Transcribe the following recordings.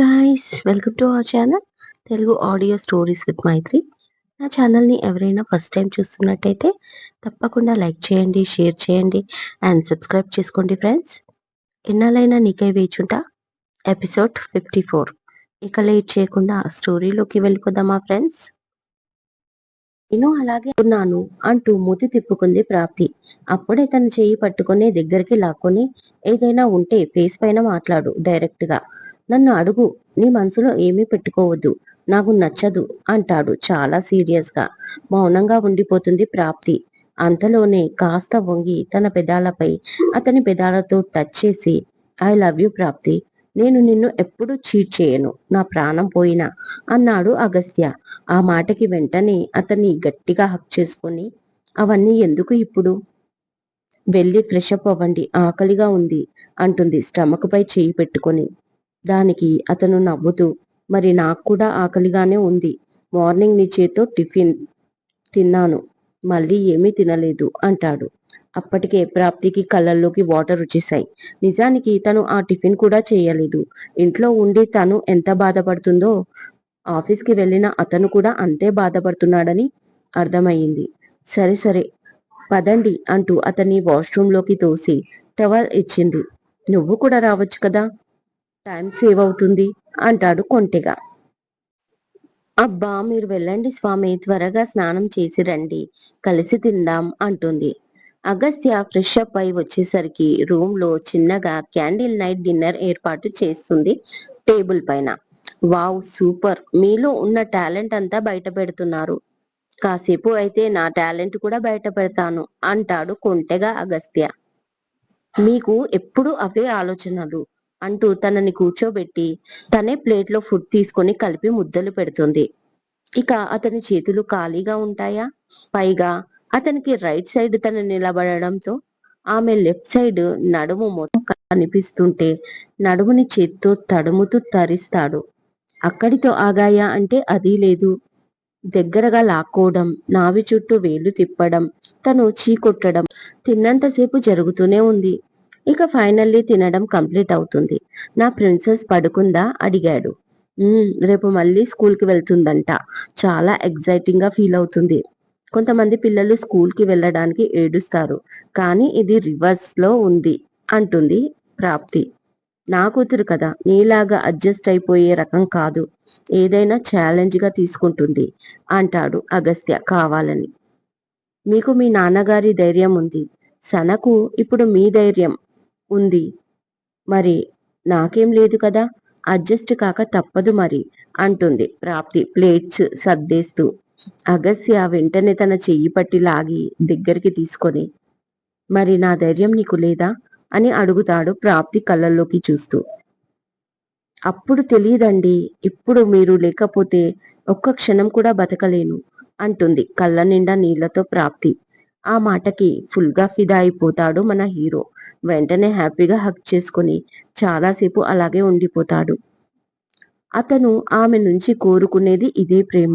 Guys, welcome to our channel Telugu audio stories with Maithri. నా ఛానల్ని ఎవరైనా ఫస్ట్ టైం చూస్తున్నట్టయితే తప్పకుండా లైక్ చేయండి, షేర్ చేయండి అండ్ సబ్స్క్రైబ్ చేసుకోండి ఫ్రెండ్స్. ఎన్నాళ్ళైనా నీకై వేచుంటా ఎపిసోడ్ 54. ఇక లేట్ చేయకుండా స్టోరీలోకి వెళ్ళిపోదామా ఫ్రెండ్స్. నేను అలాగే ఉన్నాను అంటూ మూతి తిప్పుకుంది ప్రాప్తి. అప్పుడే తన చెయ్యి పట్టుకుని దగ్గరికి లాక్కొని, ఏదైనా ఉంటే ఫేస్ పైన మాట్లాడు డైరెక్ట్ గా. నన్ను అడుగు, నీ మనసులో ఏమీ పెట్టుకోవద్దు, నాకు నచ్చదు అంటాడు చాలా సీరియస్ గా. మౌనంగా ఉండిపోతుంది ప్రాప్తి. అంతలోనే కాస్త వంగి తన పెదాలపై అతని పెదాలతో టచ్ చేసి, ఐ లవ్ యూ ప్రాప్తి, నేను నిన్ను ఎప్పుడూ చీట్ చేయను, నా ప్రాణం పోయినా అన్నాడు అగస్త్య. ఆ మాటకి వెంటనే అతన్ని గట్టిగా హక్ చేసుకొని, అవన్నీ ఎందుకు ఇప్పుడు, వెళ్ళి ఫ్రెష్ అప్ అవ్వండి, ఆకలిగా ఉంది అంటుంది స్టమక్ పై చేయి పెట్టుకొని. దానికి అతను నవ్వుతూ, మరి నాకు కూడా ఆకలిగానే ఉంది, మార్నింగ్ నీ చేత్తో టిఫిన్ తిన్నాను, మళ్ళీ ఏమీ తినలేదు అంటాడు. అప్పటికే ప్రాప్తికి కళ్ళల్లోకి వాటర్ వచ్చేశాయి. నిజానికి తను ఆ టిఫిన్ కూడా చేయలేదు. ఇంట్లో ఉండి తను ఎంత బాధపడుతుందో ఆఫీస్కి వెళ్ళిన అతను కూడా అంతే బాధపడుతున్నాడని అర్థమయ్యింది. సరే సరే పదండి అంటూ అతన్ని వాష్రూంలోకి తోసి టవల్ ఇచ్చింది. నువ్వు కూడా రావచ్చు కదా, టైం సేవ్ అవుతుంది అంటాడు కొంటెగా. అబ్బా మీరు వెళ్ళండి స్వామి, త్వరగా స్నానం చేసి రండి, కలిసి తిందాం అంటుంది. అగస్త్య ఫ్రెష్ అప్ అయి వచ్చేసరికి రూమ్ లో చిన్నగా క్యాండిల్ నైట్ డిన్నర్ ఏర్పాటు చేస్తుంది టేబుల్ పైన. వావ్ సూపర్, మీలో ఉన్న టాలెంట్ అంతా బయట పెడుతున్నారు, కాసేపు అయితే నా టాలెంట్ కూడా బయట పెడతాను అంటాడు కొంటెగా అగస్త్య. మీకు ఎప్పుడు అవే ఆలోచనలు అంటూ తనని కూర్చోబెట్టి తనే ప్లేట్లో ఫుడ్ తీసుకొని కలిపి ముద్దలు పెడుతుంది. ఇక అతని చేతులు ఖాళీగా ఉంటాయా? పైగా అతనికి రైట్ సైడ్ తన నిలబడడంతో ఆమె లెఫ్ట్ సైడ్ నడుము మొత్తం కనిపిస్తుంటే నడుముని చేత్తో తడుముతూ తరిస్తాడు. అక్కడితో ఆగాయా అంటే అదీ లేదు. దగ్గరగా లాక్కోవడం, నావి చుట్టూ వేలు తిప్పడం, తను చీకొట్టడం తిన్నంతసేపు జరుగుతూనే ఉంది. ఇక ఫైనల్లీ తినడం కంప్లీట్ అవుతుంది. నా ప్రిన్సెస్ పడుకుందా అడిగాడు. రేపు మళ్ళీ స్కూల్కి వెళ్తుందంట, చాలా ఎగ్జైటింగ్ గా ఫీల్ అవుతుంది. కొంతమంది పిల్లలు స్కూల్కి వెళ్ళడానికి ఏడుస్తారు, కానీ ఇది రివర్స్ లో ఉంది అంటుంది ప్రాప్తి. నా కూతురు కదా, నీలాగా అడ్జస్ట్ అయిపోయే రకం కాదు, ఏదైనా ఛాలెంజ్ గా తీసుకుంటుంది అంటాడు అగస్త్య కావాలని. మీకు మీ నాన్నగారి ధైర్యం ఉంది, సనకు ఇప్పుడు మీ ధైర్యం ఉంది, మరి నాకేం లేదు కదా, అడ్జస్ట్ కాక తప్పదు మరి అంటుంది ప్రాప్తి ప్లేట్స్ సర్దేస్తూ. అగస్య వెంటనే తన చెయ్యి పట్టి లాగి దగ్గరికి తీసుకొని, మరి నా ధైర్యం నీకు లేదా అని అడుగుతాడు ప్రాప్తి కళ్ళల్లోకి చూస్తూ. అప్పుడు తెలియదండి, ఇప్పుడు మీరు లేకపోతే ఒక్క క్షణం కూడా బతకలేను అంటుంది కళ్ళ నిండా నీళ్లతో ప్రాప్తి. ఆ మాటకి ఫుల్ గా ఫిదా అయిపోతాడు మన హీరో. వెంటనే హ్యాపీగా హక్ చేసుకుని చాలాసేపు అలాగే ఉండిపోతాడు. అతను ఆమె నుంచి కోరుకునేది ఇదే ప్రేమ,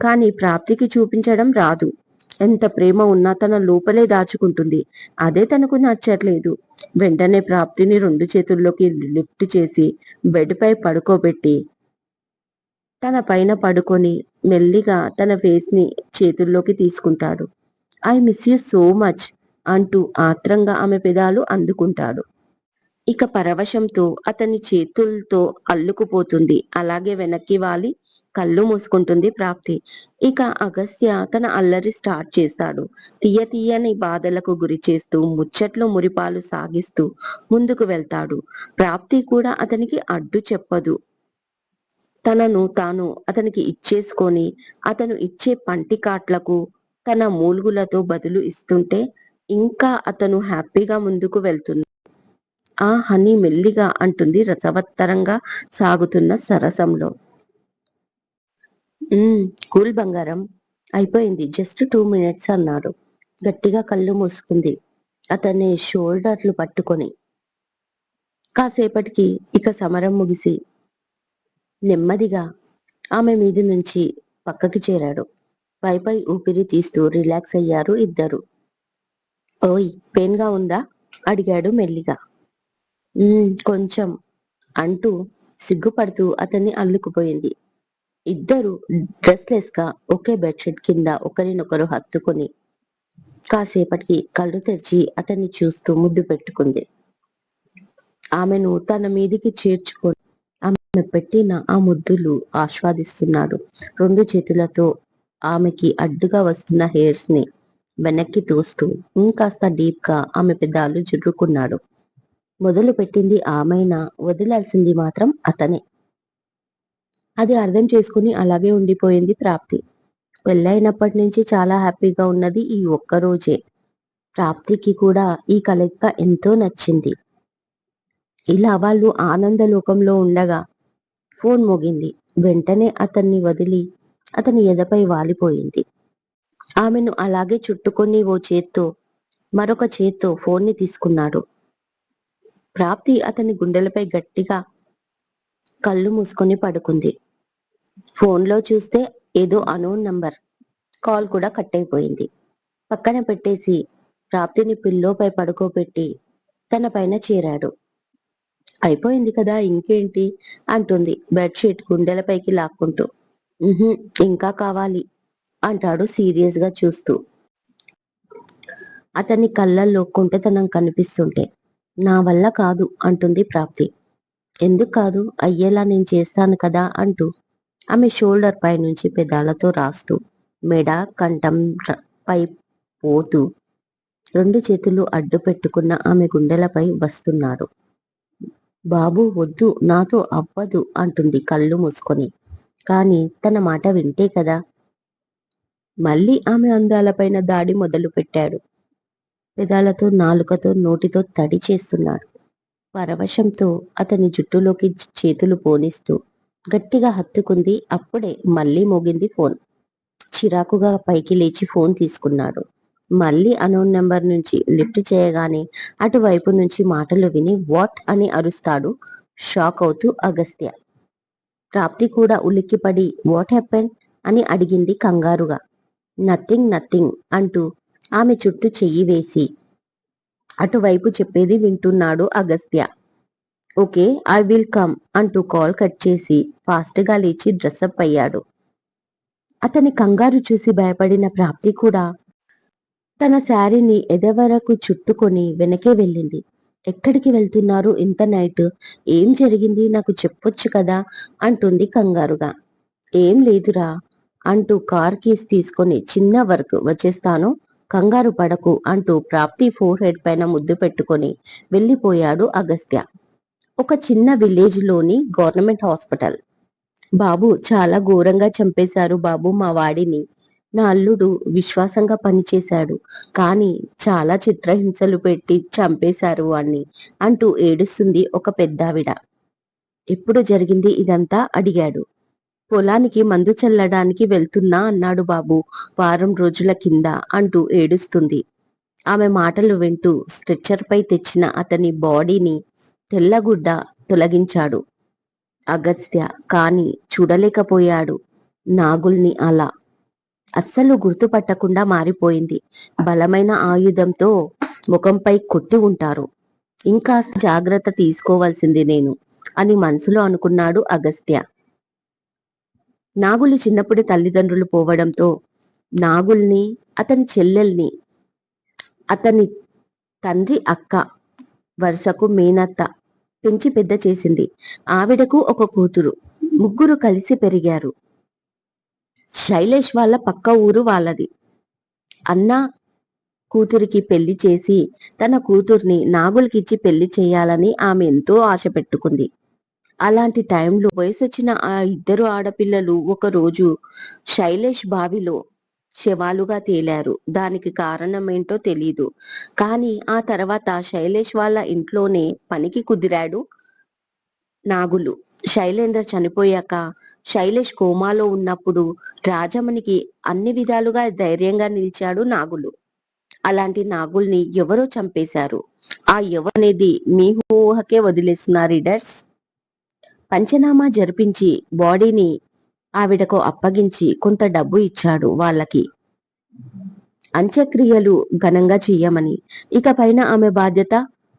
కానీ ప్రాప్తికి చూపించడం రాదు. ఎంత ప్రేమ ఉన్నా తన లోపలే దాచుకుంటుంది, అదే తనకు నచ్చట్లేదు. వెంటనే ప్రాప్తిని రెండు చేతుల్లోకి లిఫ్ట్ చేసి బెడ్ పై పడుకోబెట్టి తన పైన పడుకొని మెల్లిగా తన ఫేస్ ని చేతుల్లోకి తీసుకుంటాడు. I miss you so much అంటూ ఆత్రంగా ఆమె పెదాలు అందుకుంటాడు. ఇక పరవశంతో అతని చేతులతో అల్లుకుపోతుంది. అలాగే వెనక్కి వాలి కళ్ళు మూసుకుంటుంది ప్రాప్తి. ఇక అగస్త్య తన అల్లరి స్టార్ట్ చేస్తాడు. తీయని బాధలకు గురి చేస్తూ ముచ్చట్లు మురిపాలు సాగిస్తూ ముందుకు వెళ్తాడు. ప్రాప్తి కూడా అతనికి అడ్డు చెప్పదు. తనను తాను అతనికి ఇచ్చేసుకొని అతను ఇచ్చే పంటికాట్లకు తన మూల్గులతో బదులు ఇస్తుంటే ఇంకా అతను హ్యాపీగా ముందుకు వెళ్తుంది. ఆ హనీ మెల్లిగా అంటుంది రసవత్తరంగా సాగుతున్న సరసంలో. కూల్ బంగారం, అయిపోయింది, జస్ట్ 2 minutes అన్నాడు. గట్టిగా కళ్ళు మూసుకుంది అతన్ని షోల్డర్లు పట్టుకొని. కాసేపటికి ఇక సమరం ముగిసి నెమ్మదిగా ఆమె మీది నుంచి పక్కకి చేరాడు. పై ఊపిరి తీస్తూ రిలాక్స్ అయ్యారు ఇద్దరు. ఓయ్, పెయిన్ గా ఉందా అడిగాడు మెల్లిగా. కొంచెం అంటూ సిగ్గుపడుతూ అతన్ని అల్లుకుపోయింది. ఇద్దరు డ్రెస్లెస్ గా ఒకే బెడ్షీట్ కింద ఒకరినొకరు హత్తుకుని కాసేపటికి కళ్ళు తెరిచి అతన్ని చూస్తూ ముద్దు పెట్టుకుంది. ఆమెను తన మీదికి చేర్చుకొని ఆమె పెట్టిన ఆ ముద్దులు ఆస్వాదిస్తున్నాడు. 2 చేతులతో ఆమెకి అడ్డుగా వస్తున్న హెయిర్స్ ని వెనక్కి తోస్తూ ఇంకాస్త డీప్ గా ఆమె పెదాలు జుర్రుకున్నాడు. మొదలు పెట్టింది ఆమైనా వదిలాల్సింది మాత్రం అతనే. అది అర్థం చేసుకుని అలాగే ఉండిపోయింది ప్రాప్తి. పెళ్ళైనప్పటి నుంచి చాలా హ్యాపీగా ఉన్నది ఈ ఒక్కరోజే. ప్రాప్తికి కూడా ఈ కలయిక ఎంతో నచ్చింది. ఇలా వాళ్ళు ఆనందలోకంలో ఉండగా ఫోన్ మోగింది. వెంటనే అతన్ని వదిలి అతని ఎదపై వాలిపోయింది. ఆమెను అలాగే చుట్టుకొని ఓ చేత్తో మరొక చేత్తో ఫోన్ని తీసుకున్నాడు. ప్రాప్తి అతని గుండెలపై గట్టిగా కళ్ళు మూసుకొని పడుకుంది. ఫోన్లో చూస్తే ఏదో అనోన్ నంబర్. కాల్ కూడా కట్ అయిపోయింది. పక్కన పెట్టేసి ప్రాప్తిని పిల్లోపై పడుకోబెట్టి తన పైన చేరాడు. అయిపోయింది కదా ఇంకేంటి అంటుంది బెడ్షీట్ గుండెలపైకి లాక్కుంటూ. ఇంకా కావాలి అంటాడు సీరియస్ గా చూస్తూ. అతని కళ్ళల్లో కుంటతనం కనిపిస్తుంటే. నా వల్ల కాదు అంటుంది ప్రాప్తి. ఎందుకు కాదు, అయ్యేలా నేను చేస్తాను కదా అంటూ ఆమె షోల్డర్ పై నుంచి పెదాలతో రాస్తూ మెడ కంఠం పై పోతూ 2 చేతులు అడ్డు పెట్టుకున్న ఆమె గుండెలపై వస్తున్నాడు. బాబు వద్దు, నాతో అవ్వదు అంటుంది కళ్ళు మూసుకొని. కానీ తన మాట వింటే కదా. మళ్ళీ ఆమె అందాలపైన దాడి మొదలు పెట్టాడు. పెదాలతో నాలుకతో నోటితో తడి చేస్తున్నాడు. పరవశంతో అతని జుట్టులోకి చేతులు పోనిస్తూ గట్టిగా హత్తుకుంది. అప్పుడే మళ్ళీ మోగింది ఫోన్. చిరాకుగా పైకి లేచి ఫోన్ తీసుకున్నాడు. మళ్ళీ అనోన్ నెంబర్ నుంచి లిఫ్ట్ చేయగానే అటువైపు నుంచి మాటలు విని వాట్ అని అరుస్తాడు షాక్ అవుతూ అగస్త్య. ప్రాప్తి కూడా ఉలిక్కిపడి వాట్ హ్యాపెన్ అని అడిగింది కంగారుగా. నథింగ్ నథింగ్ అంటూ ఆమె చుట్టూ చెయ్యి వేసి అటువైపు చెప్పేది వింటున్నాడు Agastya. Okay I will come అంటూ కాల్ కట్ చేసి ఫాస్ట్ గా లేచి డ్రెస్అప్ అయ్యాడు. అతని కంగారు చూసి భయపడిన ప్రాప్తి కూడా తన శారీని ఎదవరకు చుట్టుకొని వెనకే వెళ్ళింది. ఎక్కడికి వెళ్తున్నారు ఇంత నైట్? ఏం జరిగింది నాకు చెప్పొచ్చు కదా అంటుంది కంగారుగా. ఏం లేదురా అంటూ కార్ కీస్ తీసుకొని చిన్న వర్క్ వచ్చేస్తాను, కంగారు పడకు అంటూ ప్రాప్తి ఫోర్ హెడ్ పైన ముద్దు పెట్టుకొని వెళ్ళిపోయాడు అగస్త్య. ఒక చిన్న విలేజ్ లోని గవర్నమెంట్ హాస్పిటల్. బాబు చాలా ఘోరంగా చంపేశారు బాబు మా వాడిని. నా అల్లుడు విశ్వాసంగా పనిచేశాడు, కానీ చాలా చిత్రహింసలు పెట్టి చంపేశారు వాణ్ణి అంటూ ఏడుస్తుంది ఒక పెద్దావిడ. ఎప్పుడు జరిగింది ఇదంతా అడిగాడు. పొలానికి మందు చల్లడానికి వెళ్తున్నా అన్నాడు బాబు, వారం రోజుల కింద అంటూ ఏడుస్తుంది. ఆమె మాటలు వింటూ స్ట్రెచ్చర్ పై తెచ్చిన అతని బాడీని తెల్లగుడ్డ తొలగించాడు అగస్త్య. కాని చూడలేకపోయాడు నాగుల్ని అలా. అస్సలు గుర్తుపట్టకుండా మారిపోయింది. బలమైన ఆయుధంతో ముఖంపై కొట్టి ఉంటారు. ఇంకా జాగ్రత్త తీసుకోవాల్సింది నేను అని మనసులో అనుకున్నాడు అగస్త్య. నాగులు చిన్నప్పుడు తల్లిదండ్రులు పోవడంతో నాగుల్ని, అతని చెల్లెల్ని అతని తండ్రి అక్క వరుసకు మేనత్త పెంచి పెద్ద చేసింది. ఆవిడకు ఒక కూతురు. ముగ్గురు కలిసి పెరిగారు. శైలేష్ వాళ్ళ పక్క ఊరు వాళ్ళది. అన్న కూతురికి పెళ్లి చేసి తన కూతుర్ని నాగులకిచ్చి పెళ్లి చేయాలని ఆమె ఎంతో ఆశ పెట్టుకుంది. అలాంటి టైంలో వయసొచ్చిన ఆ ఇద్దరు ఆడపిల్లలు ఒక రోజు శైలేష్ బావిలో శవాలుగా తేలారు. దానికి కారణం ఏంటో తెలీదు. కానీ ఆ తర్వాత శైలేష్ వాళ్ళ ఇంట్లోనే పనికి కుదిరాడు నాగులు. శైలేందర్ చనిపోయాక శైలేష్ కోమాలో ఉన్నప్పుడు రాజమణికి అన్ని విధాలుగా ధైర్యంగా నిలిచాడు నాగులు. అలాంటి నాగుల్ని ఎవరో చంపేశారు. ఆ ఎవరనేది మీ ఊహకే వదిలేస్తున్నా రీడర్స్. పంచనామా జరిపించి బాడీని ఆవిడకు అప్పగించి కొంత డబ్బు ఇచ్చాడు వాళ్ళకి, అంత్యక్రియలు ఘనంగా చెయ్యమని. ఇక పైన ఆమె బాధ్యత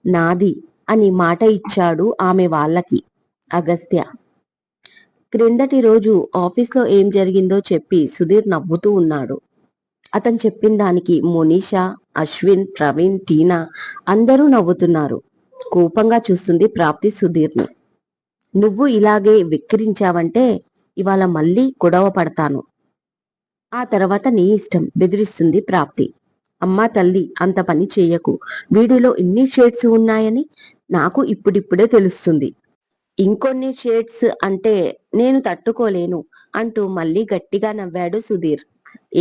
నాది అని మాట ఇచ్చాడు ఆమె వాళ్ళకి. అగస్త్య. క్రిందటి రోజు ఆఫీస్లో ఏం జరిగిందో చెప్పి సుధీర్ నవ్వుతూ ఉన్నాడు. అతను చెప్పిన దానికి మోనిషా, అశ్విన్, ప్రవీణ్, టీనా అందరూ నవ్వుతున్నారు. కోపంగా చూస్తుంది ప్రాప్తి సుధీర్ని. నువ్వు ఇలాగే వెక్కిరించావంటే ఇవాళ మళ్ళీ గొడవ పడతాను. ఆ తర్వాత నీ ఇష్టం బెదిరిస్తుంది ప్రాప్తి. అమ్మా తల్లి, అంత పని చెయ్యకు. వీడిలో ఇన్ని షేడ్స్ ఉన్నాయని నాకు ఇప్పుడిప్పుడే తెలుస్తుంది. ఇంకొన్ని షేడ్స్ అంటే నేను తట్టుకోలేను అంటూ మళ్ళీ గట్టిగా నవ్వాడు సుధీర్.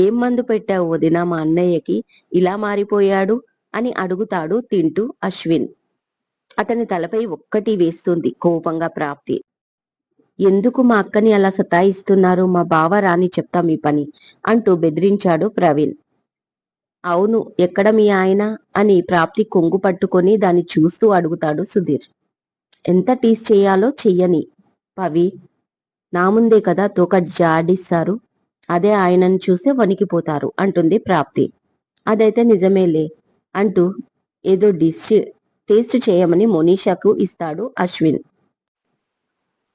ఏం మందు పెట్టావు వదిన మా అన్నయ్యకి ఇలా మారిపోయాడు అని అడుగుతాడు తింటూ అశ్విన్. అతని తలపై ఒక్కటి వేస్తుంది కోపంగా ప్రాప్తి. ఎందుకు మా అక్కని అలా సతాయిస్తున్నారు? మా బావ రాని చెప్తా మీ పని అంటూ బెదిరించాడు ప్రవీణ్. అవును, ఎక్కడ మీ ఆయన అని ప్రాప్తి కొంగు పట్టుకొని దాన్ని చూస్తూ అడుగుతాడు సుధీర్. ఎంత టీస్ చేయాలో చెయ్యని పవి, నా ముందే కదా తోక జాడిస్తారు. అదే ఆయనను చూస్తే వణికిపోతారు అంటుంది ప్రాప్తి. అదైతే నిజమేలే అంటూ ఏదో టేస్ట్ చేయమని మోనిషాకు ఇస్తాడు అశ్విన్.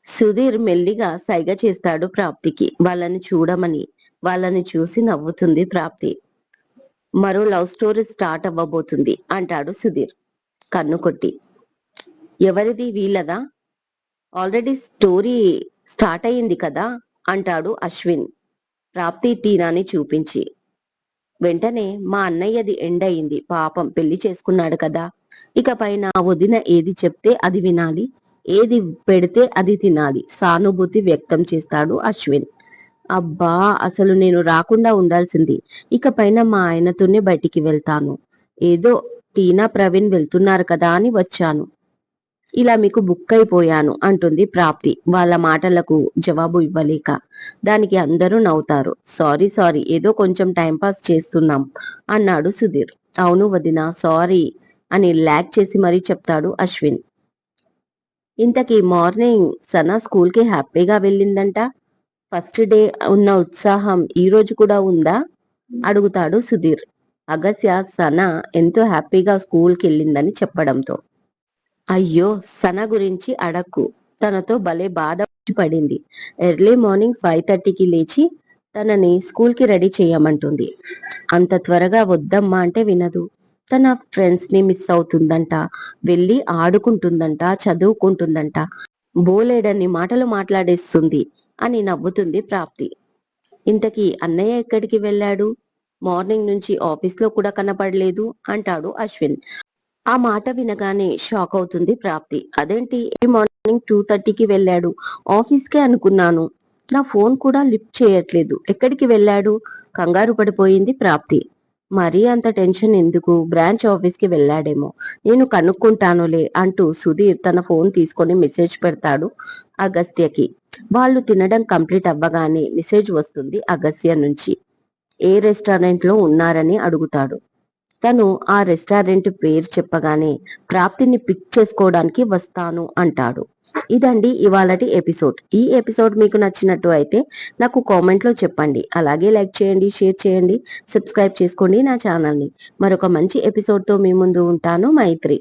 సుధీర్ మెల్లిగా సైగ చేస్తాడు ప్రాప్తికి వాళ్ళని చూడమని. వాళ్ళని చూసి నవ్వుతుంది ప్రాప్తి. మరో లవ్ స్టోరీ స్టార్ట్ అవ్వబోతుంది అంటాడు సుధీర్ కన్ను కొట్టి. ఎవరిది? వీళ్ళదా? ఆల్రెడీ స్టోరీ స్టార్ట్ అయ్యింది కదా అంటాడు అశ్విన్ ప్రాప్తి టీనాని చూపించి. వెంటనే మా అన్నయ్యది ఎండ్ అయింది, పాపం పెళ్లి చేసుకున్నాడు కదా, ఇక పైన వదిన ఏది చెప్తే అది వినాలి, ఏది పెడితే అది తినాలి, సానుభూతి వ్యక్తం చేస్తాడు అశ్విన్. అబ్బా, అసలు నేను రాకుండా ఉండాల్సింది. ఇక పైన మా ఆయనతోనే బయటికి వెళ్తాను. ఏదో టీనా ప్రవీణ్ వెళ్తున్నారు కదా అని వచ్చాను. ఇలా మీకు బుక్ అయిపోయాను అంటుంది ప్రాప్తి వాళ్ళ మాటలకు జవాబు ఇవ్వలేక. దానికి అందరూ నవ్వుతారు. సారీ సారీ, ఏదో కొంచెం టైంపాస్ చేస్తున్నాం అన్నాడు సుధీర్. అవును వదిన, సారీ అని ల్యాక్ చేసి మరీ చెప్తాడు అశ్విన్. ఇంతకీ మార్నింగ్ సనా స్కూల్కి హ్యాపీగా వెళ్ళిందంట. ఫస్ట్ డే ఉన్న ఉత్సాహం ఈ రోజు కూడా ఉందా అడుగుతాడు సుధీర్. అగస్య సనా ఎంతో హ్యాపీగా స్కూల్కి వెళ్ళిందని చెప్పడంతో. అయ్యో, సన గురించి అడక్కు. తనతో భలే బాధ పడింది. ఎర్లీ మార్నింగ్ 5:30కి లేచి తనని స్కూల్కి రెడీ చేయమంటుంది. అంత త్వరగా వద్దమ్మా అంటే వినదు. తన ఫ్రెండ్స్ ని మిస్ అవుతుందంట, వెళ్ళి ఆడుకుంటుందంట, చదువుకుంటుందంట, బోలేడన్ని మాటలు మాట్లాడేస్తుంది అని నవ్వుతుంది ప్రాప్తి. ఇంతకీ అన్నయ్య ఎక్కడికి వెళ్ళాడు? మార్నింగ్ నుంచి ఆఫీస్లో కూడా కనపడలేదు అంటాడు అశ్విన్. ఆ మాట వినగానే షాక్ అవుతుంది ప్రాప్తి. అదేంటి, మార్నింగ్ 2:30కి వెళ్ళాడు, ఆఫీస్కే అనుకున్నాను. నా ఫోన్ కూడా లిఫ్ట్ చేయట్లేదు, ఎక్కడికి వెళ్ళాడు? కంగారు పడిపోయింది ప్రాప్తి. మరీ అంత టెన్షన్ ఎందుకు, బ్రాంచ్ ఆఫీస్కి వెళ్ళాడేమో, నేను కనుక్కుంటానులే అంటూ సుధీర్ తన ఫోన్ తీసుకొని మెసేజ్ పెడతాడు అగస్త్యకి. వాళ్ళు తినడం కంప్లీట్ అవ్వగానే మెసేజ్ వస్తుంది అగస్త్య నుంచి. ఏ రెస్టారెంట్ లో ఉన్నారని అడుగుతాడు. తను ఆ రెస్టారెంట్ పేరు చెప్పగానే ప్రాప్తిని పిక్ చేసుకోవడానికి వస్తాను అంటాడు. ఇదండి ఇవాళటి ఎపిసోడ్. ఈ ఎపిసోడ్ మీకు నచ్చినట్టు అయితే నాకు కామెంట్ లో చెప్పండి. అలాగే లైక్ చేయండి, షేర్ చేయండి, సబ్స్క్రైబ్ చేసుకోండి నా ఛానల్ని. మరొక మంచి ఎపిసోడ్ తో మీ ముందు ఉంటాను. మైత్రి.